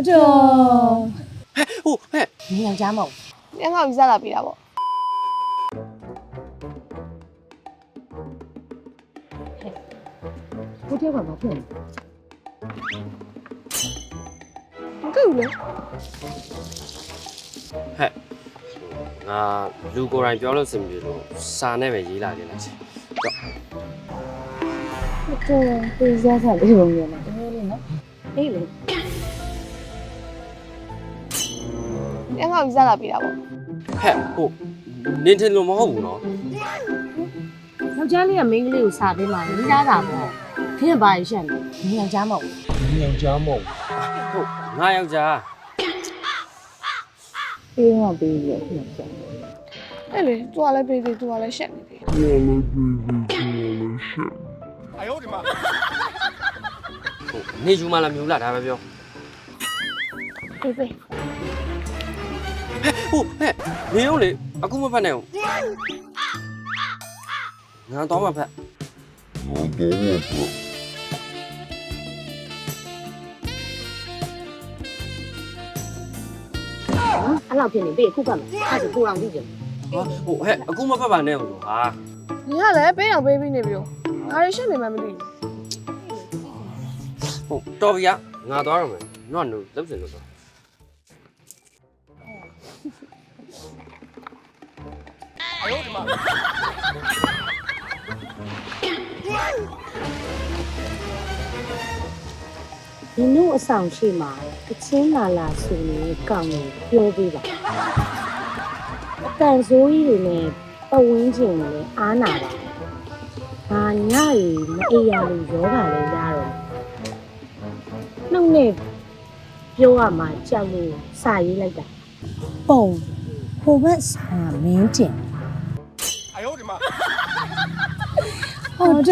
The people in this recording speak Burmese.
的。你养家冇？刚好一下来比了不？我这块毛片。你干嘛？ ဟဲ့ငါလူကိုယ်တိုင်ပြောလို့စင်ပြီလို့စာနဲ့ပဲရေးလာခဲ့လိုက်ချင် 这对家产这种人呢？哎嘞，刚好一下来比了不？ ဟဲ့ဟုတ်နင်းထင်လို့မဟုတ်ဘူးနော် ယောက်ျားလေးကမိန်းကလေးကိုစားပေးမှမိသားတာပေါ့ခင်းပါရရှက်နေ你养家冇？你养家冇？ ဟုတ်ငါယောက်ျား ပေးတော့ပေးရပြန်ပြန် 哎嘞，做来背的，做来显的。ဟုတ်နေယူမလားမြူလားဒါပဲပြော 背背。 ဟုတ်ဟဲ့နေအောင်လေအခုမဖတ်နဲ့ဟုတ်ငါတော့မဖတ် အဲ့လောက်ဖြစ်နေပေးခုကမယ်အဲ့ဒါကိုအောင်ကြည့်ကြ ဟာဟုတ်ဟဲ့အခုမဖတ်ပါနဲ့ဟုတ်ဟာ 你看嘞，背上背背那边，哪里显的蛮不对？ ဟုတ်တော်ပြီငါသွားရမယ်နော်နုလုပ်စင်လို့တော့ ဒီနုအဆောင်ရှိမှာအချင်းလာလာဆိုနေကောင်းကိုပြောပေးပါအတန်ဆိုးကြီးတွေနဲ့ပတ်ဝန်းကျင်ကိုလည်းအားနာပါဘာညရီမအေးရလို့ယောဂလည်းရတော့နှုတ်နဲ့ပြောရမှာကြောက်လို့စာရေးလိုက်တာပုံဟိုဘက်စာမင်းကျင်好的。